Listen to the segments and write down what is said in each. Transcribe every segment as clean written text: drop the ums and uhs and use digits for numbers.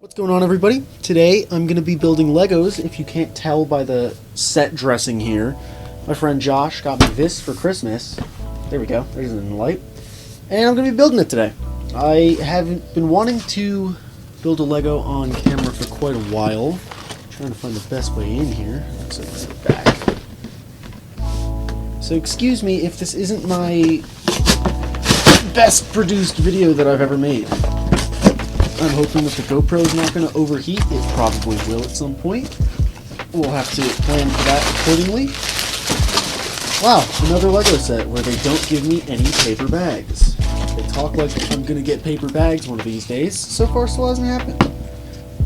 What's going on, everybody? Today I'm going to be building Legos. If you can't tell by the set dressing here, my friend Josh got me this for Christmas. There we go, there's it in the light. And I'm going to be building it today. I haven't been wanting to build a Lego on camera for quite a while. I'm trying to find the best way in here. Looks like it's back. So excuse me if this isn't my best produced video that I've ever made. I'm hoping that the GoPro is not going to overheat. It probably will at some point. We'll have to plan for that accordingly. Wow, another Lego set where they don't give me any paper bags. They talk like I'm going to get paper bags one of these days. So far, still hasn't happened.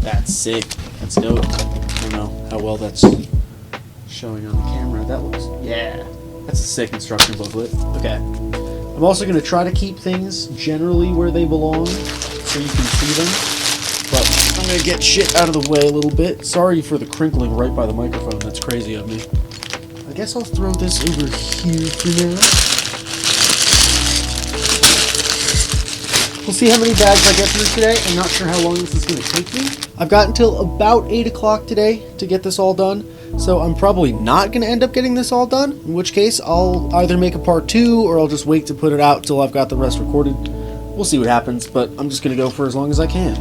That's sick. That's dope. I don't know how well that's showing on the camera. That looks... yeah. That's a sick instruction booklet. Okay. I'm also going to try to keep things generally where they belong, so you can see them, but I'm going to get shit out of the way a little bit. Sorry for the crinkling right by the microphone, that's crazy of me. I guess I'll throw this over here for now. We'll see how many bags I get through today. I'm not sure how long this is going to take me. I've got until about 8 o'clock today to get this all done, so I'm probably not going to end up getting this all done, in which case I'll either make a part 2 or I'll just wait to put it out till I've got the rest recorded. We'll see what happens, but I'm just going to go for as long as I can.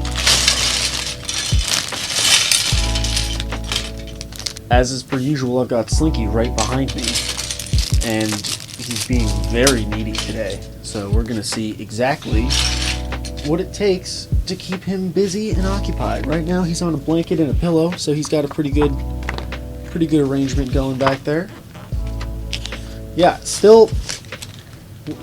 As is per usual, I've got Slinky right behind me, and he's being very needy today. So we're going to see exactly what it takes to keep him busy and occupied. Right now he's on a blanket and a pillow, so he's got a pretty good arrangement going back there. Yeah, still...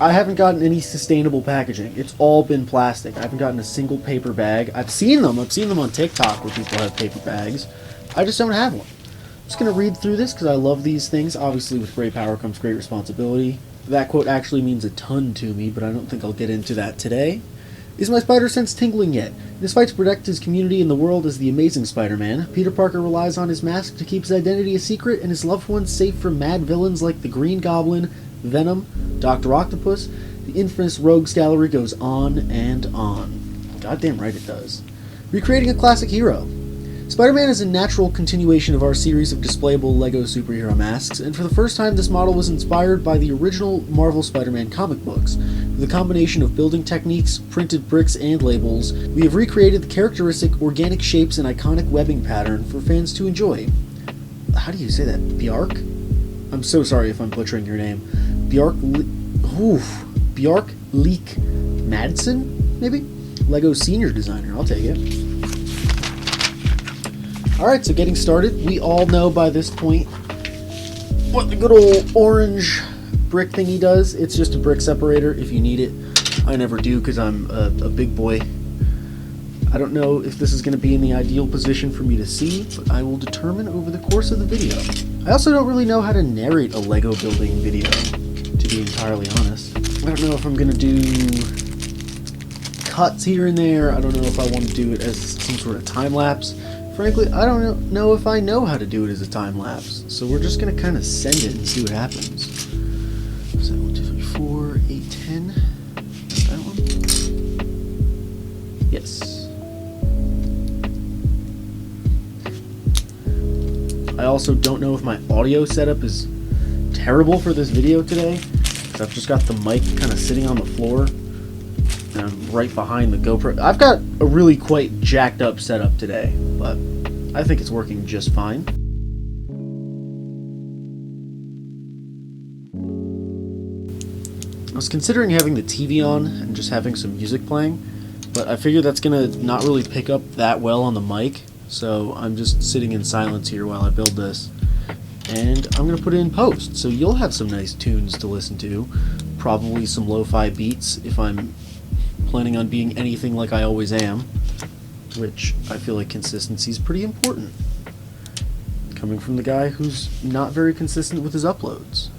I haven't gotten any sustainable packaging. It's all been plastic. I haven't gotten a single paper bag. I've seen them on TikTok where people have paper bags. I just don't have one. I'm just going to read through this because I love these things. Obviously, with great power comes great responsibility. That quote actually means a ton to me, but I don't think I'll get into that today. Is my spider sense tingling yet? In his fight to protect his community and the world as the Amazing Spider-Man, Peter Parker relies on his mask to keep his identity a secret and his loved ones safe from mad villains like the Green Goblin, Venom, Dr. Octopus. The infamous Rogues Gallery goes on and on. Goddamn right it does. Recreating a classic hero. Spider-Man is a natural continuation of our series of displayable LEGO superhero masks, and for the first time this model was inspired by the original Marvel Spider-Man comic books. With a combination of building techniques, printed bricks, and labels, we have recreated the characteristic organic shapes and iconic webbing pattern for fans to enjoy. How do you say that? Bjark? I'm so sorry if I'm butchering your name. Bjark Leek Madsen, maybe? LEGO senior designer, I'll take it. Alright, so getting started, we all know by this point what the good old orange brick thingy does. It's just a brick separator if you need it. I never do because I'm a big boy. I don't know if this is going to be in the ideal position for me to see, but I will determine over the course of the video. I also don't really know how to narrate a Lego building video, to be entirely honest. I don't know if I'm going to do cuts here and there. I don't know if I want to do it as some sort of time-lapse. Frankly, I don't know if I know how to do it as a time-lapse. So we're just going to kind of send it and see what happens. So 1, 2, 3, 4, 8, 10. That one? Yes. I also don't know if my audio setup is terrible for this video today. I've just got the mic kind of sitting on the floor, and I'm right behind the GoPro. I've got a really quite jacked up setup today, but I think it's working just fine. I was considering having the TV on and just having some music playing, but I figured that's gonna not really pick up that well on the mic, so I'm just sitting in silence here while I build this. And I'm going to put it in post, so you'll have some nice tunes to listen to. Probably some lo-fi beats if I'm planning on being anything like I always am, which I feel like consistency is pretty important. Coming from the guy who's not very consistent with his uploads.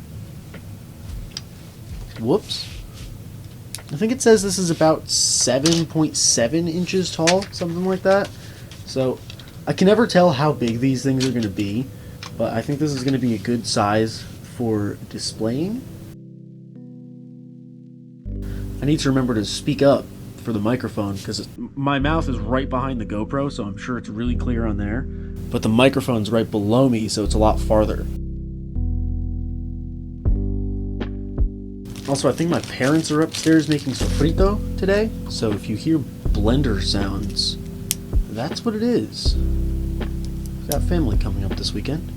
Whoops. I think it says this is about 7.7 inches tall, something like that. So I can never tell how big these things are going to be, but I think this is going to be a good size for displaying. I need to remember to speak up for the microphone because my mouth is right behind the GoPro, so I'm sure it's really clear on there. But the microphone's right below me, so it's a lot farther. Also, I think my parents are upstairs making sofrito today, so if you hear blender sounds, that's what it is. We've got family coming up this weekend.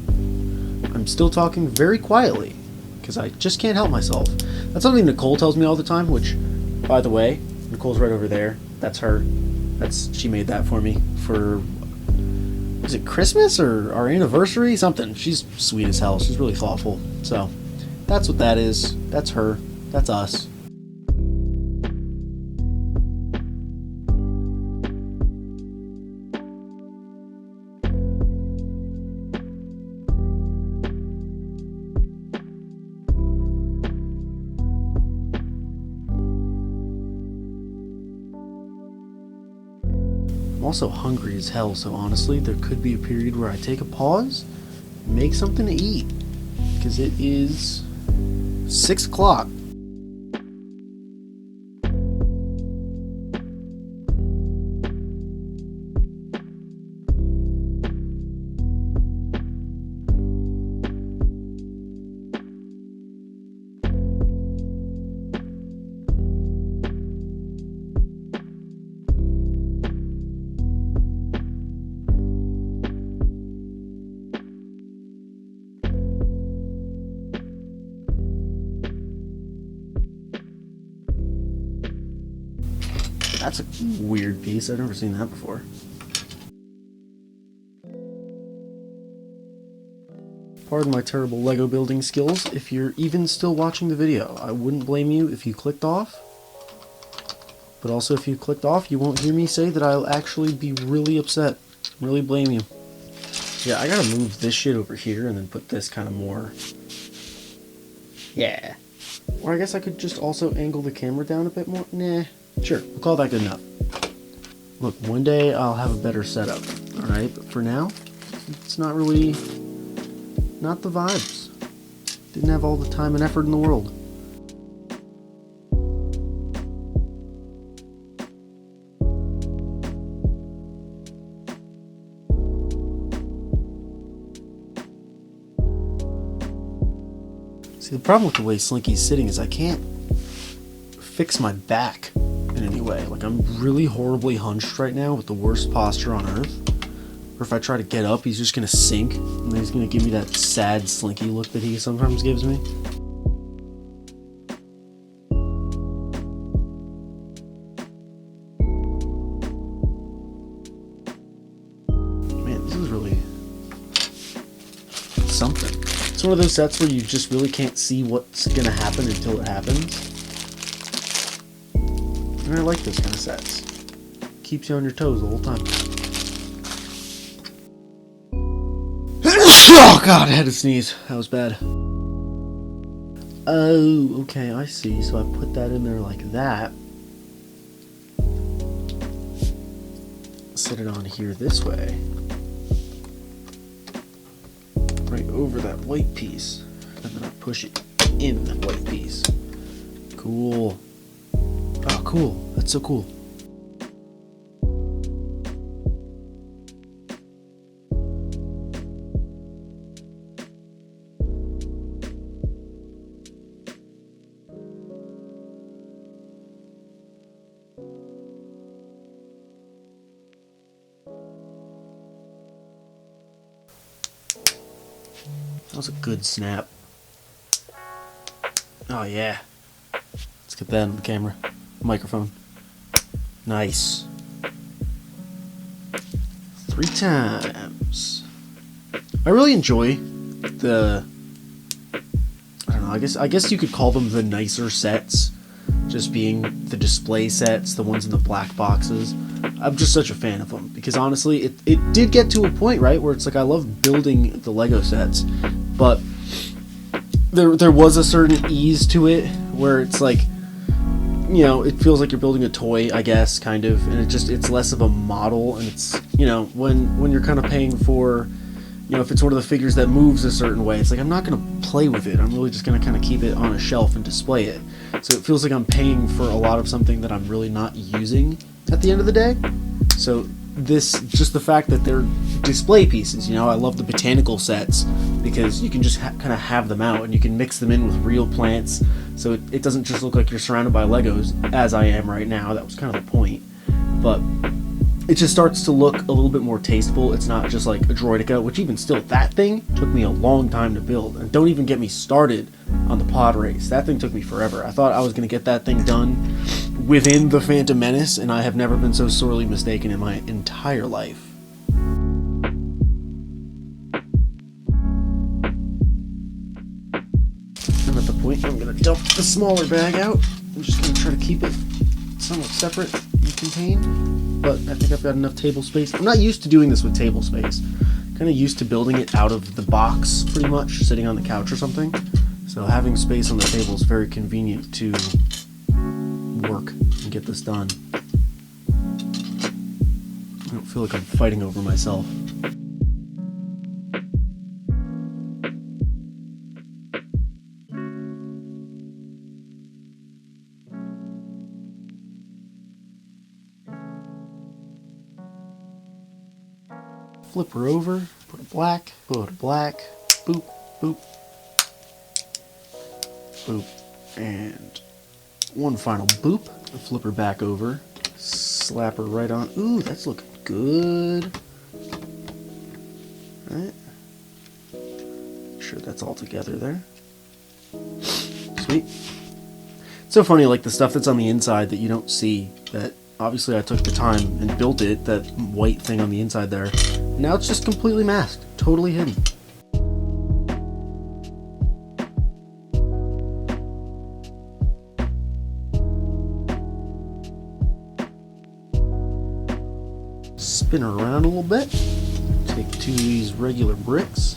I'm still talking very quietly, because I just can't help myself. That's something Nicole tells me all the time, which, by the way, Nicole's right over there. That's her. She made that for me for, is it Christmas or our anniversary? Something. She's sweet as hell. She's really thoughtful. So, that's what that is. That's her. That's us. I'm also hungry as hell, so honestly, there could be a period where I take a pause, make something to eat, because it is 6 o'clock. That's a weird piece. I've never seen that before. Pardon my terrible Lego building skills. If you're even still watching the video, I wouldn't blame you if you clicked off. But also if you clicked off, you won't hear me say that I'll actually be really upset. Really blame you. Yeah, I gotta move this shit over here and then put this kind of more... Yeah. Or I guess I could just also angle the camera down a bit more. Nah. Sure, we'll call that good enough. Look, one day I'll have a better setup, alright? But for now, it's not really... not the vibes. Didn't have all the time and effort in the world. See, the problem with the way Slinky's sitting is I can't fix my back in any way. Like, I'm really horribly hunched right now with the worst posture on earth. Or if I try to get up, he's just gonna sink, and then he's gonna give me that sad Slinky look that he sometimes gives me. Man, this is really something. It's one of those sets where you just really can't see what's gonna happen until it happens. And I like those kind of sets. Keeps you on your toes the whole time. Oh god, I had to sneeze. That was bad. Oh, okay, I see. So I put that in there like that. Set it on here this way. Right over that white piece. And then I push it in that white piece. Cool. Oh, cool. That's so cool. That was a good snap. Oh yeah. Let's get that on the camera. Microphone. Nice. 3 times. I really enjoy the... I don't know, I guess you could call them the nicer sets. Just being the display sets, the ones in the black boxes. I'm just such a fan of them. Because honestly, it did get to a point, right? Where it's like I love building the Lego sets. But there was a certain ease to it. Where it's like... You know, it feels like you're building a toy, I guess, kind of, and it's less of a model, and it's, you know, when you're kind of paying for you know, if it's one of the figures that moves a certain way, it's like I'm not going to play with it. I'm really just going to kind of keep it on a shelf and display it. So it feels like I'm paying for a lot of something that I'm really not using at the end of the day. So this, just the fact that they're display pieces, you know, I love the botanical sets because you can just kind of have them out and you can mix them in with real plants. So it doesn't just look like you're surrounded by Legos, as I am right now. That was kind of the point. But it just starts to look a little bit more tasteful. It's not just like a Droideka, which even still, that thing took me a long time to build. And don't even get me started on the pod race. That thing took me forever. I thought I was going to get that thing done within the Phantom Menace, and I have never been so sorely mistaken in my entire life. I'm at the point where I'm going to dump the smaller bag out. I'm just going to try to keep it somewhat separate and contained, but I think I've got enough table space. I'm not used to doing this with table space. Kind of used to building it out of the box, pretty much, sitting on the couch or something. So having space on the table is very convenient to work and get this done. I don't feel like I'm fighting over myself. Flip her over, put a black, put a black, boop, boop, boop, and one final boop. Flip her back over, slap her right on. Ooh, that's looking good. Alright. Make sure that's all together there. Sweet. It's so funny, like the stuff that's on the inside that you don't see, that obviously I took the time and built it, that white thing on the inside there. Now it's just completely masked, totally hidden. Spin her around a little bit. Take two of these regular bricks,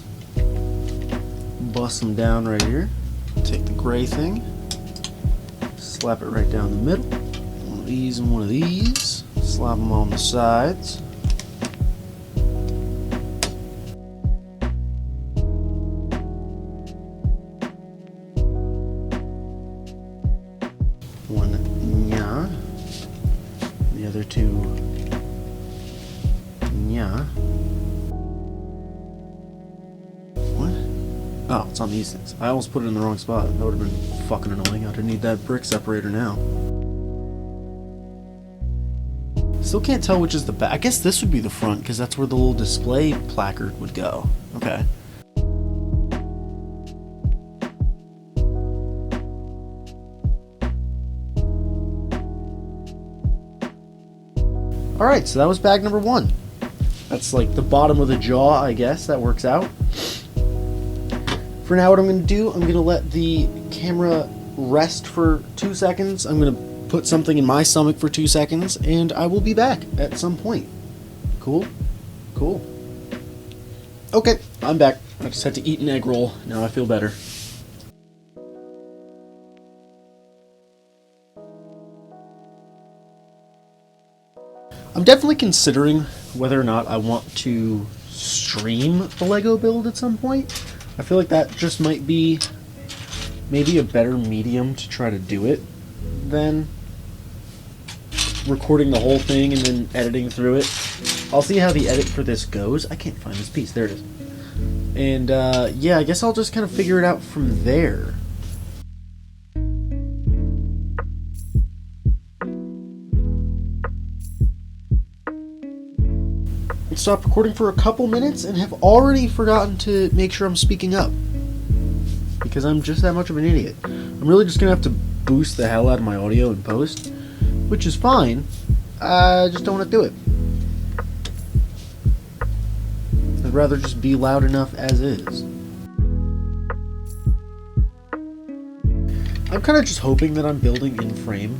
bust them down right here. Take the gray thing, slap it right down the middle. One of these and one of these. Slap them on the sides. One nya. The other two nya. What? Oh, it's on these things. I almost put it in the wrong spot. That would have been fucking annoying. I'd need that brick separator now. Still can't tell which is the back. I guess this would be the front because that's where the little display placard would go. Okay. Alright, so that was bag number one. That's like the bottom of the jaw, I guess. That works out. For now, what I'm going to do, I'm going to let the camera rest for 2 seconds. I'm going to put something in my stomach for 2 seconds, and I will be back at some point. Cool? Cool. Okay, I'm back. I just had to eat an egg roll. Now I feel better. I'm definitely considering whether or not I want to stream the Lego build at some point. I feel like that just might be maybe a better medium to try to do it than recording the whole thing and then editing through it. I'll see how the edit for this goes. I can't find this piece. There it is. And yeah, I guess I'll just kind of figure it out from there. I stopped recording for a couple minutes and have already forgotten to make sure I'm speaking up. Because I'm just that much of an idiot. I'm really just going to have to boost the hell out of my audio in post, which is fine. I just don't want to do it. I'd rather just be loud enough as is. I'm kind of just hoping that I'm building in frame.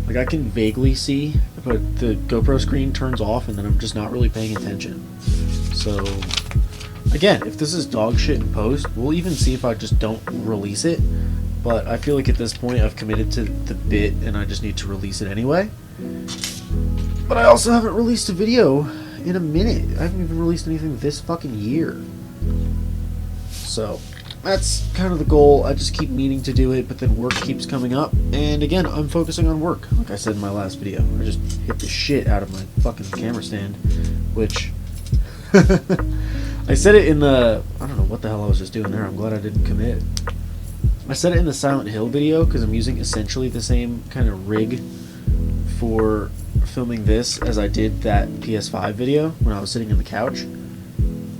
Like I can vaguely see, but the GoPro screen turns off and then I'm just not really paying attention. So, again, if this is dog shit in post, we'll even see if I just don't release it. But I feel like at this point I've committed to the bit and I just need to release it anyway. But I also haven't released a video in a minute. I haven't even released anything this fucking year. So that's kind of the goal. I just keep meaning to do it, but then work keeps coming up. And again, I'm focusing on work. Like I said in my last video, I just hit the shit out of my fucking camera stand, which I said it in the, I don't know what the hell I was just doing there. I'm glad I didn't commit. I said it in the Silent Hill video because I'm using essentially the same kind of rig for filming this as I did that PS5 video when I was sitting on the couch.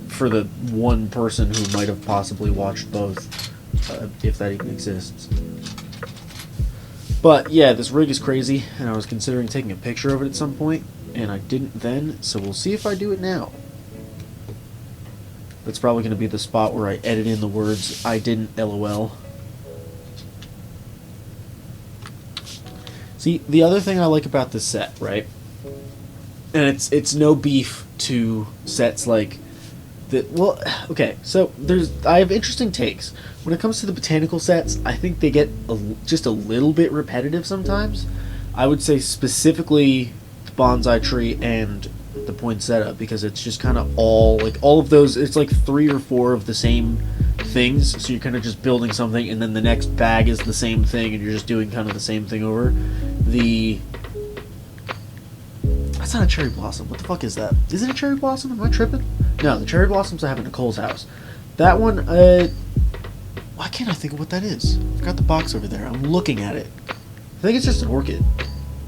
For the one person who might have possibly watched both, if that even exists. But yeah, this rig is crazy, and I was considering taking a picture of it at some point, and I didn't then, so we'll see if I do it now. That's probably going to be the spot where I edit in the words, "I didn't LOL." See, the other thing I like about this set, right? And it's no beef to sets like that. Well, okay, so I have interesting takes. When it comes to the botanical sets, I think they get just a little bit repetitive sometimes. I would say specifically the bonsai tree and the poinsettia, because it's just kind of all of those, it's like 3 or 4 of the same things, so you're kind of just building something, and then the next bag is the same thing, and you're just doing kind of the same thing over. That's not a cherry blossom. What the fuck is that? Is it a cherry blossom? Am I tripping? No, the cherry blossoms I have in Nicole's house. That one, why can't I think of what that is? I've got the box over there. I'm looking at it. I think it's just an orchid.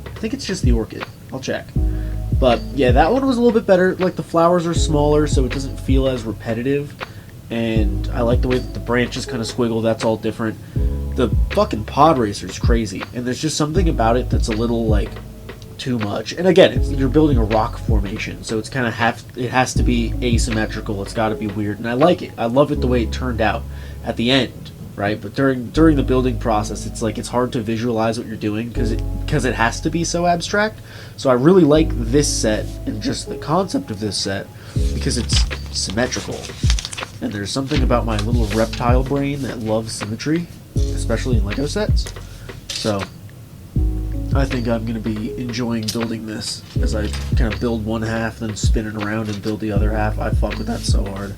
I think it's just the orchid. I'll check. But yeah, that one was a little bit better. Like, the flowers are smaller, so it doesn't feel as repetitive. And I like the way that the branches kind of squiggle. That's all different. The fucking pod racer is crazy, and there's just something about it that's a little like too much. And again, you're building a rock formation, so it's kind of it has to be asymmetrical. It's got to be weird, and I like it. I love it the way it turned out at the end, right? But during the building process, it's like it's hard to visualize what you're doing because it has to be so abstract. So I really like this set and just the concept of this set because it's symmetrical. And there's something about my little reptile brain that loves symmetry, especially in Lego sets. So I think I'm going to be enjoying building this as I kind of build one half, then spin it around and build the other half. I fuck with that so hard.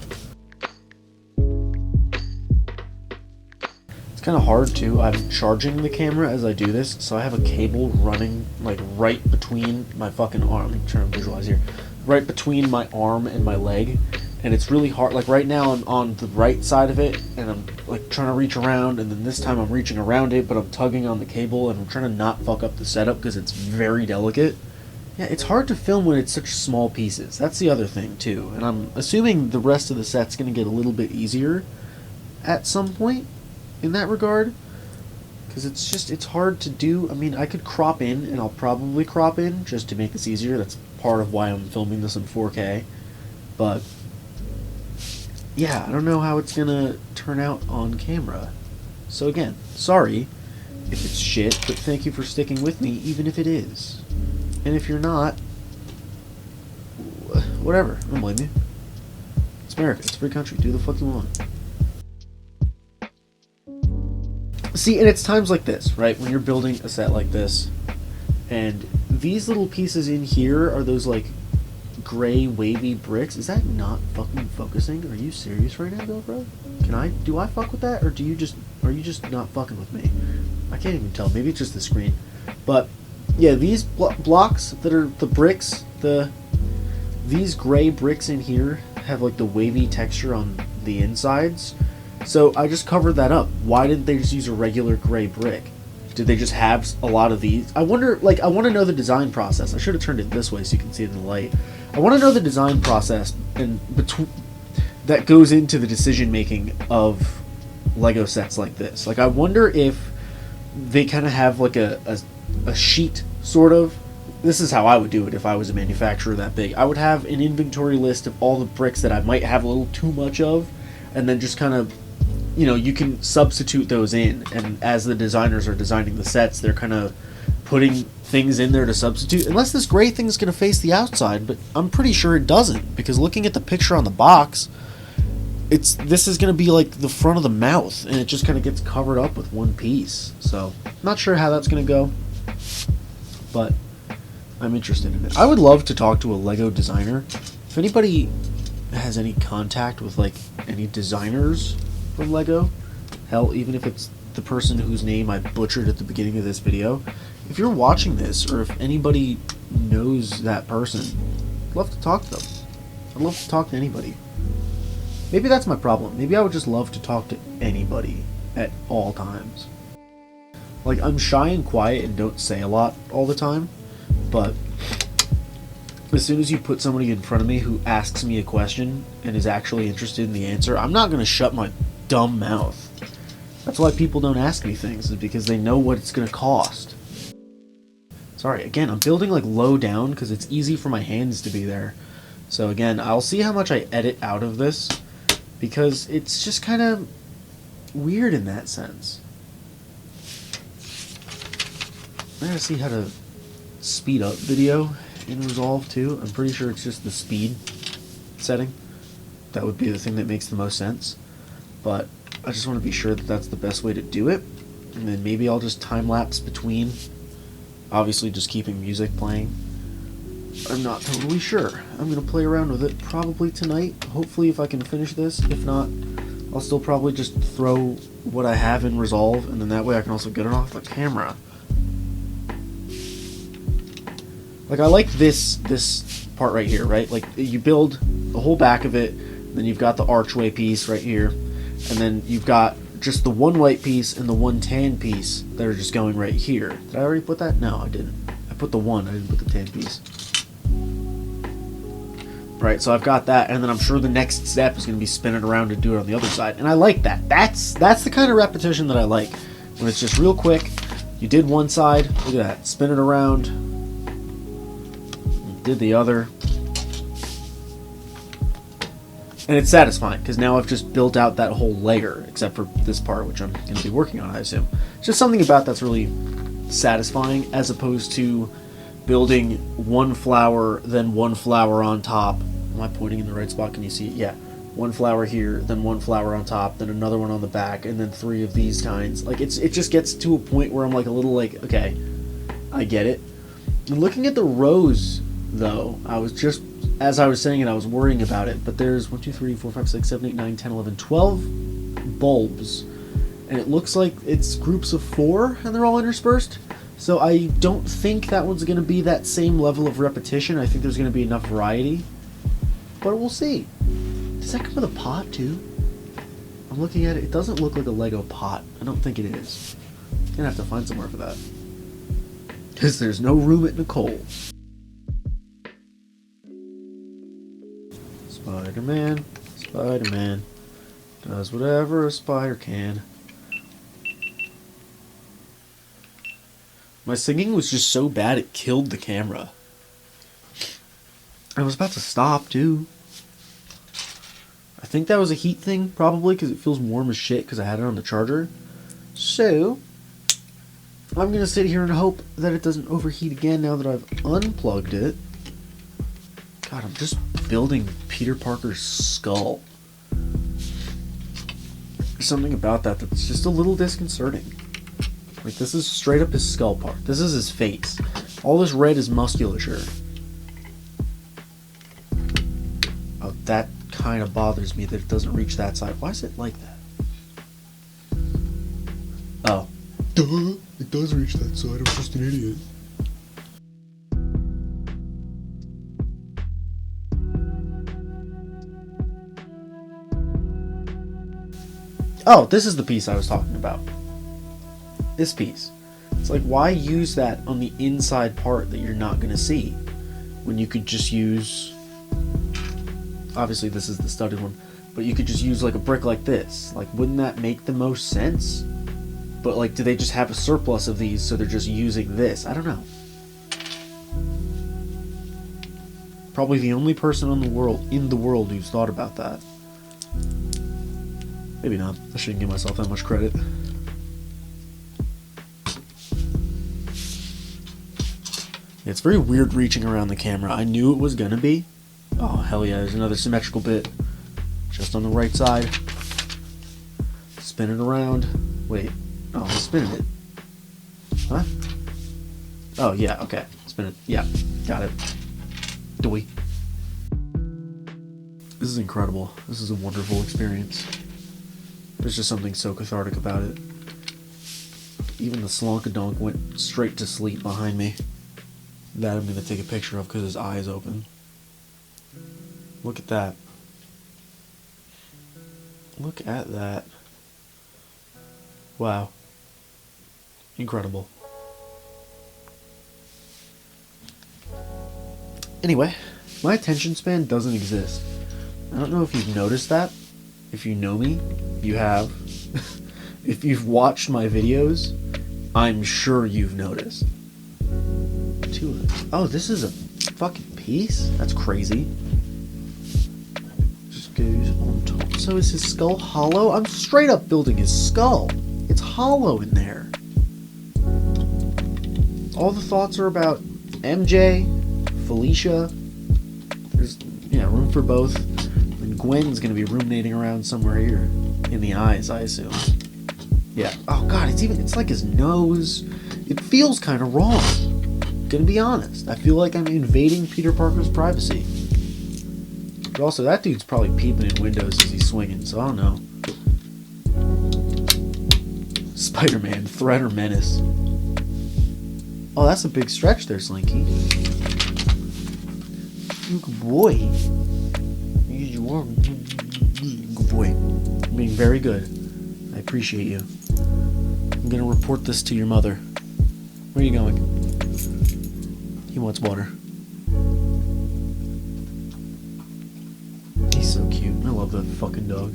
It's kind of hard too. I'm charging the camera as I do this, so I have a cable running like right between my fucking arm. I'm trying to visualize here. Right between my arm and my leg. And it's really hard. Like right now I'm on the right side of it, and I'm like trying to reach around, and then this time I'm reaching around it, but I'm tugging on the cable, and I'm trying to not fuck up the setup because it's very delicate. Yeah, it's hard to film when it's such small pieces. That's the other thing too. And I'm assuming the rest of the set's going to get a little bit easier at some point in that regard, because it's hard to do. I mean, I could crop in, and I'll probably crop in just to make this easier. That's part of why I'm filming this in 4K. But yeah, I don't know how it's gonna turn out on camera. So again, sorry if it's shit, but thank you for sticking with me, even if it is. And if you're not, whatever, I don't blame you. It's America, it's a free country, do the fuck you want. See, and it's times like this, right, when you're building a set like this, and these little pieces in here are those, like, gray wavy bricks. Is that not fucking focusing? Are you serious right now, bro? Do I fuck with that, or are you just not fucking with me? I can't even tell. Maybe it's just the screen. But yeah, these blocks that are the bricks, these gray bricks in here have like the wavy texture on the insides. So I just covered that up. Why didn't they just use a regular gray brick? Did they just have a lot of these? I wonder, like, I want to know the design process. I should have turned it this way so you can see it in the light. I want to know the design process and that goes into the decision making of Lego sets like this. Like, I wonder if they kind of have like a sheet, sort of. This is how I would do it if I was a manufacturer that big. I would have an inventory list of all the bricks that I might have a little too much of, and then just kind of, you know, you can substitute those in, and as the designers are designing the sets, they're kind of putting things in there to substitute. Unless this gray thing's going to face the outside, but I'm pretty sure it doesn't, because looking at the picture on the box, this is going to be like the front of the mouth, and it just kind of gets covered up with one piece. So, not sure how that's going to go, but I'm interested in it. I would love to talk to a Lego designer. If anybody has any contact with like any designers from Lego. Hell, even if it's the person whose name I butchered at the beginning of this video. If you're watching this, or if anybody knows that person, I'd love to talk to them. I'd love to talk to anybody. Maybe that's my problem. Maybe I would just love to talk to anybody at all times. Like, I'm shy and quiet and don't say a lot all the time, but as soon as you put somebody in front of me who asks me a question and is actually interested in the answer, I'm not going to shut my dumb mouth. That's why people don't ask me things, is because they know what it's going to cost. Sorry, again, I'm building like low down because it's easy for my hands to be there. So again, I'll see how much I edit out of this, because it's just kind of weird in that sense. I gotta see how to speed up video in Resolve too. I'm pretty sure it's just the speed setting. That would be the thing that makes the most sense. But I just want to be sure that that's the best way to do it. And then maybe I'll just time-lapse between. Obviously just keeping music playing. I'm not totally sure. I'm going to play around with it probably tonight. Hopefully if I can finish this. If not, I'll still probably just throw what I have in Resolve, and then that way I can also get it off the camera. Like, I like this part right here, right? Like, you build the whole back of it, then you've got the archway piece right here, and then you've got just the one white piece and the one tan piece that are just going right here. Did I already put that? No, I didn't. I put the one, I didn't put the tan piece. Right, so I've got that, and then I'm sure the next step is going to be spin it around and do it on the other side. And I like that. That's the kind of repetition that I like. When it's just real quick, you did one side, look at that, spin it around, did the other. And it's satisfying, because now I've just built out that whole layer, except for this part, which I'm going to be working on, I assume. It's just something about that's really satisfying, as opposed to building one flower, then one flower on top. Am I pointing in the right spot? Can you see it? Yeah. One flower here, then one flower on top, then another one on the back, and then 3 of these kinds. Like, it just gets to a point where I'm like a little like, okay, I get it. And looking at the rows, though, I was just, as I was saying it, I was worrying about it, but there's 1, 2, 3, 4, 5, 6, 7, 8, 9, 10, 11, 12 bulbs, and it looks like it's groups of 4, and they're all interspersed. So I don't think that one's going to be that same level of repetition. I think there's going to be enough variety, but we'll see. Does that come with a pot, too? I'm looking at it. It doesn't look like a Lego pot. I don't think it is. I'm going to have to find somewhere for that, because there's no room at Nicole. Spider-Man, Spider-Man, does whatever a spider can. My singing was just so bad it killed the camera. I was about to stop, too. I think that was a heat thing, probably, because it feels warm as shit because I had it on the charger. So, I'm going to sit here and hope that it doesn't overheat again now that I've unplugged it. God, I'm just building Peter Parker's skull. There's something about that that's just a little disconcerting. Like, this is straight up his skull part. This is his face. All this red is musculature. Oh, that kind of bothers me that it doesn't reach that side. Why is it like that? Oh. Duh! It does reach that side. I'm just an idiot. Oh, this is the piece I was talking about. This piece. It's like, why use that on the inside part that you're not going to see when you could just use, obviously this is the studded one, but you could just use like a brick like this. Like, wouldn't that make the most sense? But like, do they just have a surplus of these so they're just using this? I don't know. Probably the only person in the world who's thought about that. Maybe not. I shouldn't give myself that much credit. It's very weird reaching around the camera. I knew it was gonna be. Oh, hell yeah, there's another symmetrical bit. Just on the right side. Spin it around. Wait. Oh, I'm spinning it. Huh? Oh, yeah, okay. Spin it. Yeah, got it. Doy. This is incredible. This is a wonderful experience. There's just something so cathartic about it. Even the slonkadonk went straight to sleep behind me. That I'm going to take a picture of because his eye is open. Look at that. Look at that. Wow. Incredible. Anyway, my attention span doesn't exist. I don't know if you've noticed that. If you know me, you have. If you've watched my videos, I'm sure you've noticed. Oh, this is a fucking piece? That's crazy. Just goes on top. So is his skull hollow? I'm straight up building his skull. It's hollow in there. All the thoughts are about MJ, Felicia. There's, room for both. And Gwen's gonna be ruminating around somewhere here. In the eyes, I assume. Yeah. Oh god, it's like his nose. It feels kind of wrong. Gonna be honest. I feel like I'm invading Peter Parker's privacy. But also, that dude's probably peeping in windows as he's swinging, so I don't know. Spider-Man, threat or menace? Oh, that's a big stretch there, Slinky. Good boy. You are good boy. You're being very good. I appreciate you. I'm gonna report this to your mother. Where are you going? He wants water. He's so cute. I love that fucking dog.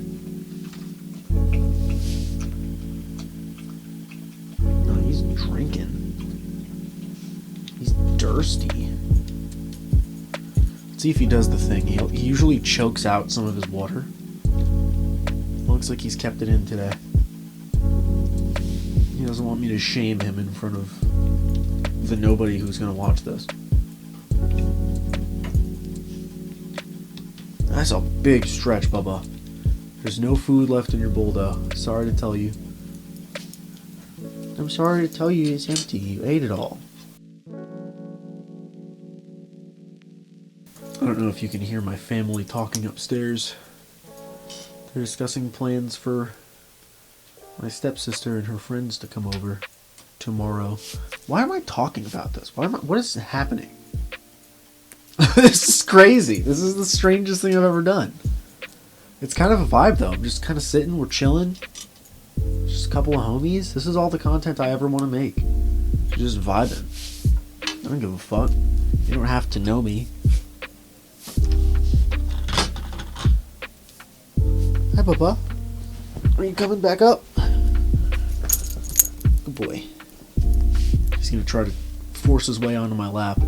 No, he's drinking. He's thirsty. Let's see if he does the thing. He usually chokes out some of his water. Looks like he's kept it in today. He doesn't want me to shame him in front of the nobody who's gonna watch this. That's a big stretch, Bubba. There's no food left in your bowl, though. Sorry to tell you. I'm sorry to tell you it's empty. You ate it all. I don't know if you can hear my family talking upstairs. They're discussing plans for my stepsister and her friends to come over tomorrow. Why am I talking about this? What is happening? This is crazy. This is the strangest thing I've ever done. It's kind of a vibe, though. I'm just kind of sitting, we're chilling. Just a couple of homies. This is all the content I ever want to make. Just vibing. I don't give a fuck. You don't have to know me. Hi, Papa. Are you coming back up? Good boy. He's gonna try to force his way onto my lap.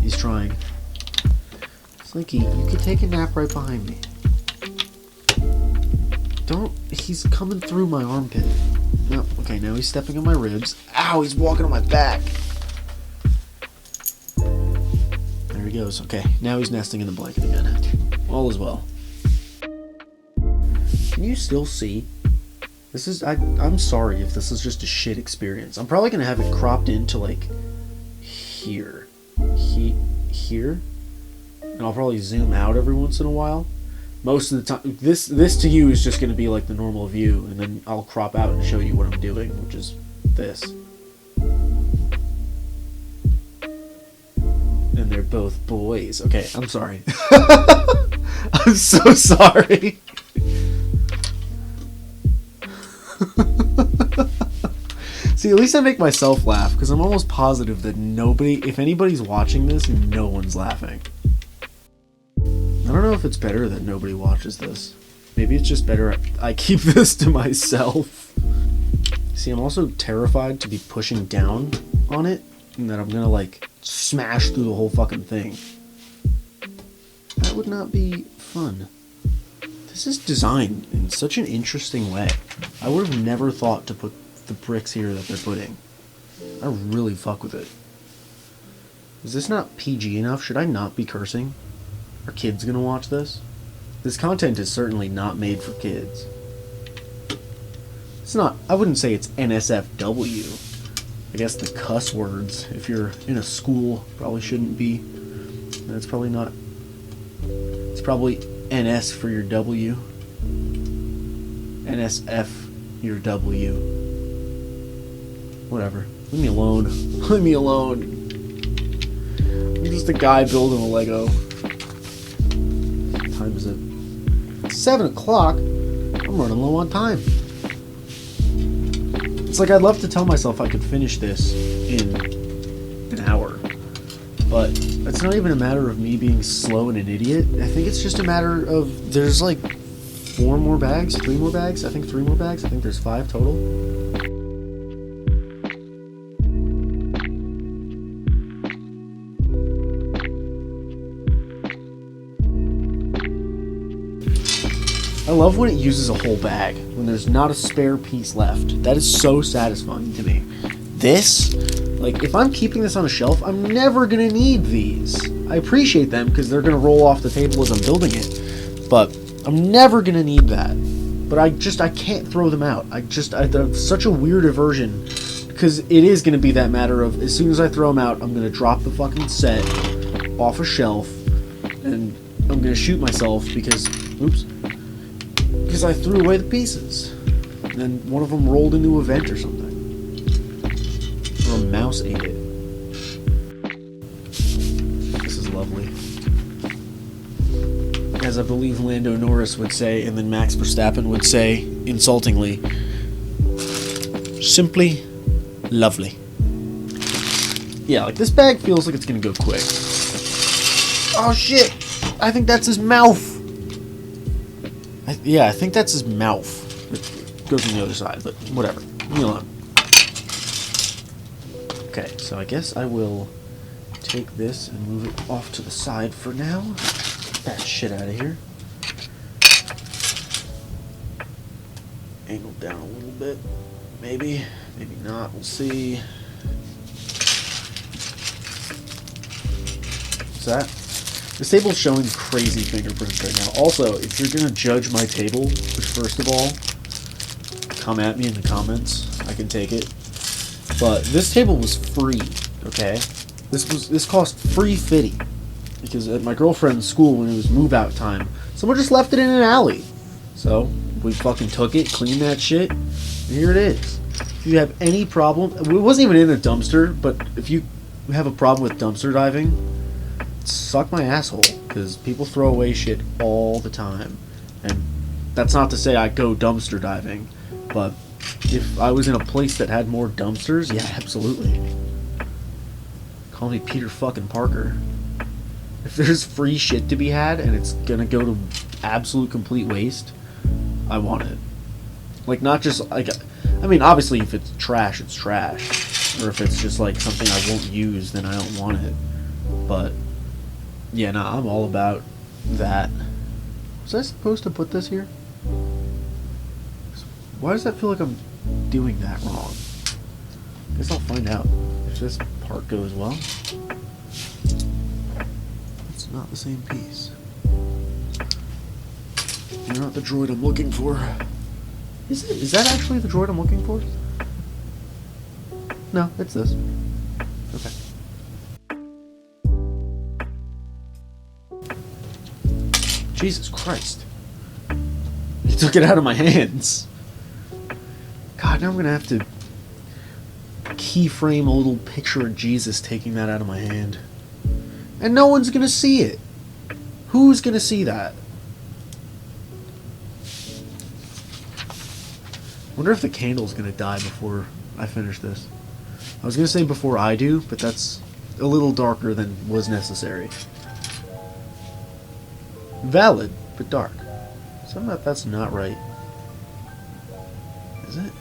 He's trying. Slinky, you can take a nap right behind me. Don't. He's coming through my armpit. No. Okay, now he's stepping on my ribs. Ow, he's walking on my back. There he goes. Okay, now he's nesting in the blanket again. All is well. Can you still see? This is. I'm sorry if this is just a shit experience. I'm probably gonna have it cropped into like here. Here. And I'll probably zoom out every once in a while. Most of the time, this to you is just going to be like the normal view, and then I'll crop out and show you what I'm doing, which is this. And they're both boys. Okay, I'm sorry. I'm so sorry. See, at least I make myself laugh, because I'm almost positive that if anybody's watching this, no one's laughing. I don't know if it's better that nobody watches this. Maybe it's just better I keep this to myself. See, I'm also terrified to be pushing down on it, and that I'm gonna, like, smash through the whole fucking thing. That would not be fun. This is designed in such an interesting way. I would have never thought to put the bricks here that they're putting. I really fuck with it. Is this not PG enough? Should I not be cursing? Are kids gonna watch this? This content is certainly not made for kids. It's not, I wouldn't say it's NSFW. I guess the cuss words, if you're in a school, probably shouldn't be. That's probably not. It's probably NS for your W. NSF your W. Whatever. Leave me alone. Leave me alone. I'm just a guy building a Lego. What time is it? 7 o'clock? I'm running low on time. It's like I'd love to tell myself I could finish this in an hour. But it's not even a matter of me being slow and an idiot. I think it's just a matter of there's like 4 more bags, 3 more bags. I think 3 more bags. I think there's 5 total. I love when it uses a whole bag, when there's not a spare piece left. That is so satisfying to me. This, like, if I'm keeping this on a shelf, I'm never going to need these. I appreciate them because they're going to roll off the table as I'm building it, but I'm never going to need that. But I can't throw them out. I have such a weird aversion because it is going to be that matter of as soon as I throw them out, I'm going to drop the fucking set off a shelf and I'm going to shoot myself because, oops. Because I threw away the pieces. And then one of them rolled into a vent or something. Or a mouse ate it. This is lovely. As I believe Lando Norris would say, and then Max Verstappen would say, insultingly, simply lovely. Yeah, like this bag feels like it's gonna go quick. Oh shit! I think that's his mouth! I think that's his mouth. It goes on the other side, but whatever. Leave me alone. Okay, so I guess I will take this and move it off to the side for now. Get that shit out of here. Angle down a little bit. Maybe. Maybe not. We'll see. What's that? This table's showing crazy fingerprints right now. Also, if you're gonna judge my table, which first of all, come at me in the comments. I can take it. But this table was free, okay? This cost free fitty. Because at my girlfriend's school, when it was move-out time, someone just left it in an alley. So, we fucking took it, cleaned that shit, and here it is. If you have any problem, it wasn't even in a dumpster, but if you have a problem with dumpster diving, suck my asshole, because people throw away shit all the time. And that's not to say I go dumpster diving, but if I was in a place that had more dumpsters, yeah, absolutely. Call me Peter fucking Parker. If there's free shit to be had and it's gonna go to absolute complete waste, I want it. Like, not just, like, I mean, obviously if it's trash, it's trash. Or if it's just like something I won't use, then I don't want it. But yeah, no, I'm all about that. Was I supposed to put this here? Why does that feel like I'm doing that wrong? Guess I'll find out if this part goes well. It's not the same piece. You're not the droid I'm looking for. Is it? Is that actually the droid I'm looking for? No, it's this. Okay. Jesus Christ. He took it out of my hands. God, now I'm going to have to keyframe a little picture of Jesus taking that out of my hand. And no one's going to see it. Who's going to see that? I wonder if the candle's going to die before I finish this. I was going to say before I do, but that's a little darker than was necessary. Valid, but dark. Something that's not right. Is it?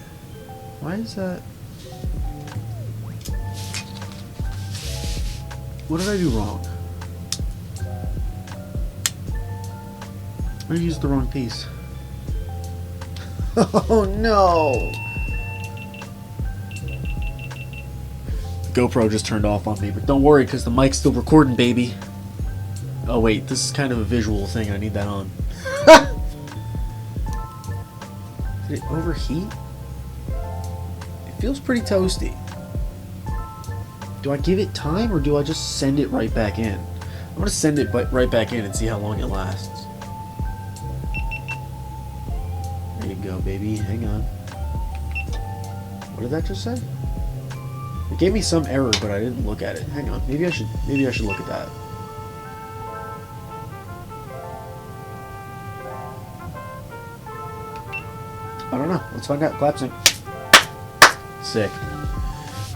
Why is that? What did I do wrong? I used the wrong piece. Oh no! The GoPro just turned off on me, but don't worry, because the mic's still recording, baby. Oh wait, this is kind of a visual thing. I need that on. Did it overheat? It feels pretty toasty. Do I give it time or do I just send it right back in? I'm going to send it right back in and see how long it lasts. There you go, baby. Hang on. What did that just say? It gave me some error, but I didn't look at it. Hang on. Maybe I should look at that. I don't know. Let's find out. Clap sync. Sick.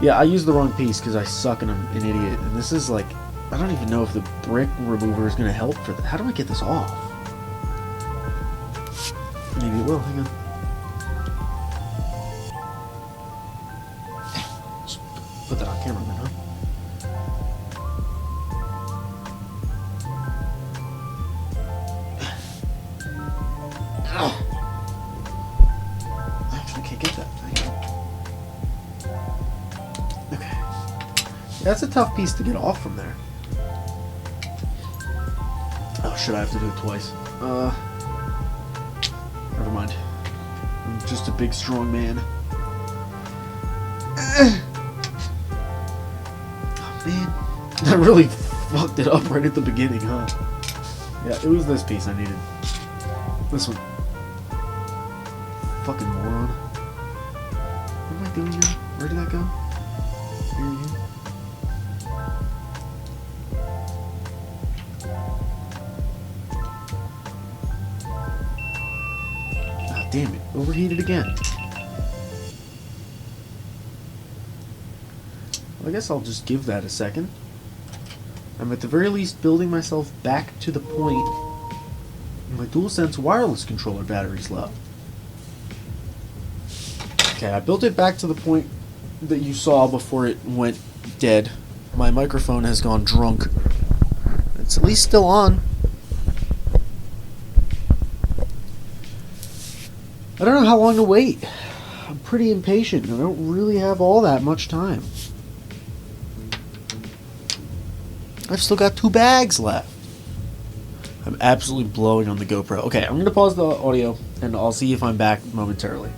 Yeah, I used the wrong piece because I suck and I'm an idiot. And this is like, I don't even know if the brick remover is going to help for that. How do I get this off? Maybe it will. Hang on. Just put that on camera then, huh? I actually can't get that. Hang on. Okay. That's a tough piece to get off from there. Oh, should I have to do it twice? Never mind. I'm just a big, strong man. Oh, man. I really fucked it up right at the beginning, huh? Yeah, it was this piece I needed. This one. Fucking moron. What am I doing now? Where did that go? Here. Ah, damn it. Overheated again. Well, I guess I'll just give that a second. I'm at the very least building myself back to the point my DualSense wireless controller battery's low. Okay, I built it back to the point that you saw before it went dead. My microphone has gone drunk. It's at least still on. I don't know how long to wait. I'm pretty impatient. I don't really have all that much time. I've still got 2 bags left. I'm absolutely blowing on the GoPro. Okay, I'm going to pause the audio, and I'll see if I'm back momentarily.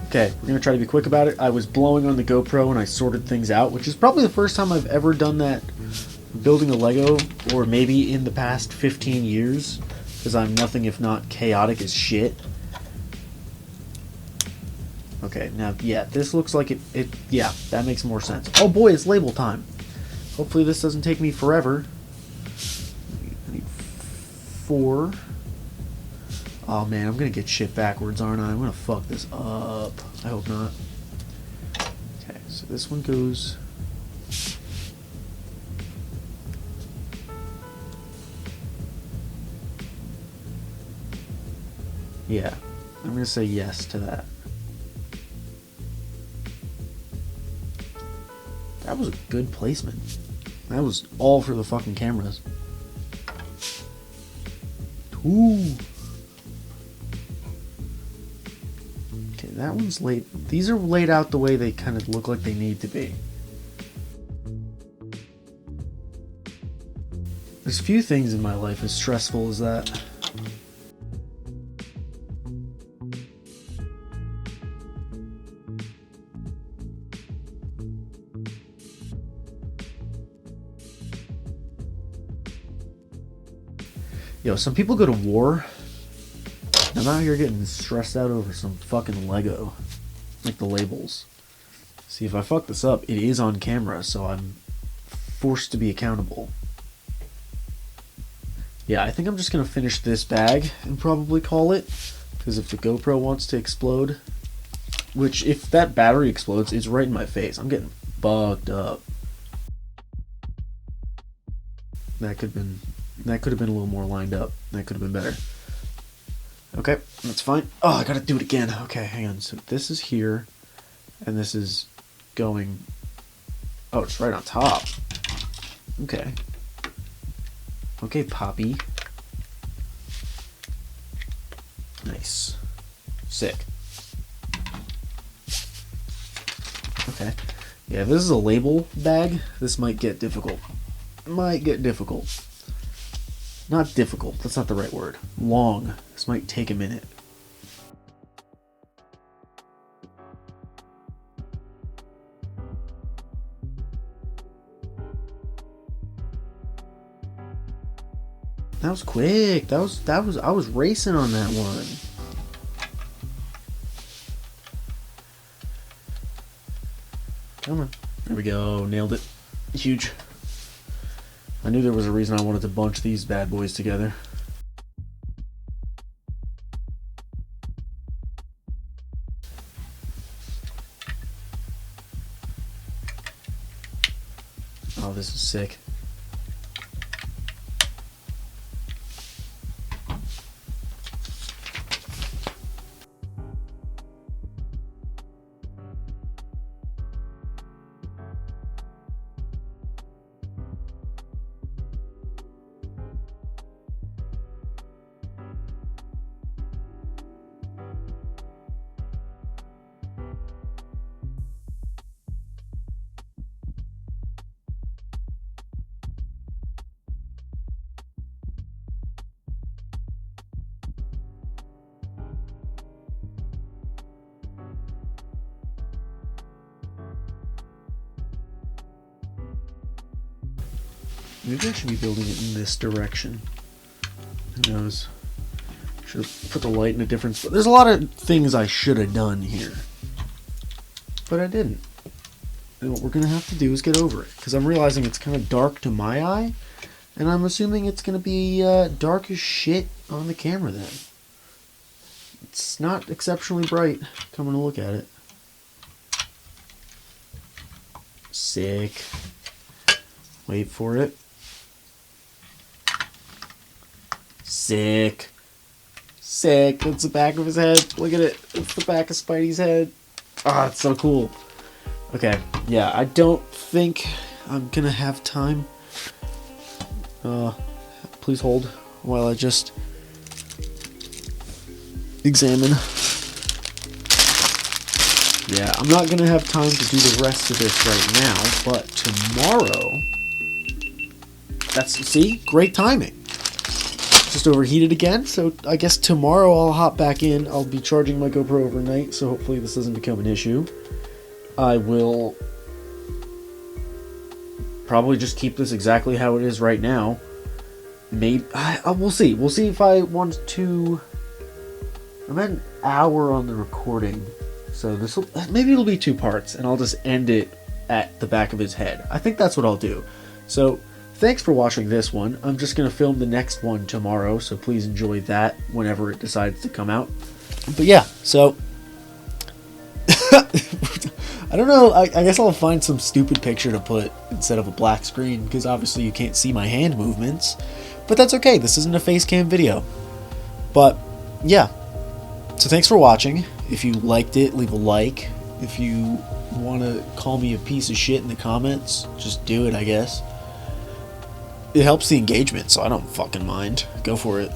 Okay, we're going to try to be quick about it. I was blowing on the GoPro, and I sorted things out, which is probably the first time I've ever done that building a Lego, or maybe in the past 15 years, because I'm nothing if not chaotic as shit. Okay, now, yeah, this looks like yeah, that makes more sense. Oh boy, it's label time. Hopefully this doesn't take me forever. I need 4. Oh man, I'm gonna get shit backwards, aren't I? I'm gonna fuck this up. I hope not. Okay, so this one goes... Yeah, I'm gonna say yes to that. That was a good placement. That was all for the fucking cameras. Ooh. Okay, that one's laid. These are laid out the way they kind of look like they need to be. There's few things in my life as stressful as that. Yo, some people go to war. I'm out here getting stressed out over some fucking Lego. Like the labels. See, if I fuck this up, it is on camera, so I'm forced to be accountable. Yeah, I think I'm just gonna finish this bag and probably call it. Because if the GoPro wants to explode, which if that battery explodes, it's right in my face. I'm getting bugged up. That could have been a little more lined up. That could have been better. Okay, that's fine. Oh, I gotta do it again. Okay, hang on. So this is here, and this is going... Oh, it's right on top. Okay. Okay, Poppy. Nice. Sick. Okay. Yeah, if this is a label bag, this might get difficult. Might get difficult. Not difficult, that's not the right word. Long. This might take a minute. That was quick. I was racing on that one. Come on. There we go. Nailed it. Huge. I knew there was a reason I wanted to bunch these bad boys together. Oh, this is sick. Maybe I should be building it in this direction. Who knows? Should have put the light in a different spot. There's a lot of things I should have done here. But I didn't. And what we're going to have to do is get over it. Because I'm realizing it's kind of dark to my eye. And I'm assuming it's going to be dark as shit on the camera then. It's not exceptionally bright. Coming to look at it. Sick. Wait for it. Sick. Sick. That's the back of his head. Look at it. It's the back of Spidey's head. Ah, it's so cool. Okay. Yeah, I don't think I'm gonna have time. Please hold while I just examine. Yeah, I'm not gonna have time to do the rest of this right now, but tomorrow... See? Great timing. Just overheated again, so I guess tomorrow I'll hop back in. I'll be charging my GoPro overnight, so hopefully this doesn't become an issue. I will probably just keep this exactly how it is right now. Maybe we'll see. We'll see if I want to. I'm at an hour on the recording, so maybe it'll be 2 parts, and I'll just end it at the back of his head. I think that's what I'll do. So. Thanks for watching this one. I'm just going to film the next one tomorrow, so please enjoy that whenever it decides to come out. But yeah, so... I don't know, I guess I'll find some stupid picture to put instead of a black screen, because obviously you can't see my hand movements. But that's okay, this isn't a face cam video. But, yeah. So thanks for watching. If you liked it, leave a like. If you want to call me a piece of shit in the comments, just do it, I guess. It helps the engagement, so I don't fucking mind. Go for it.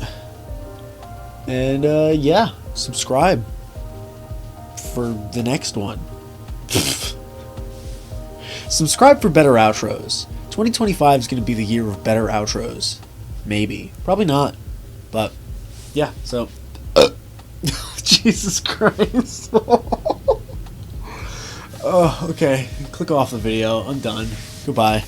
And, yeah. Subscribe for the next one. Subscribe for better outros. 2025 is going to be the year of better outros. Maybe. Probably not. But, yeah, so... Jesus Christ. Oh, okay. Click off the video. I'm done. Goodbye.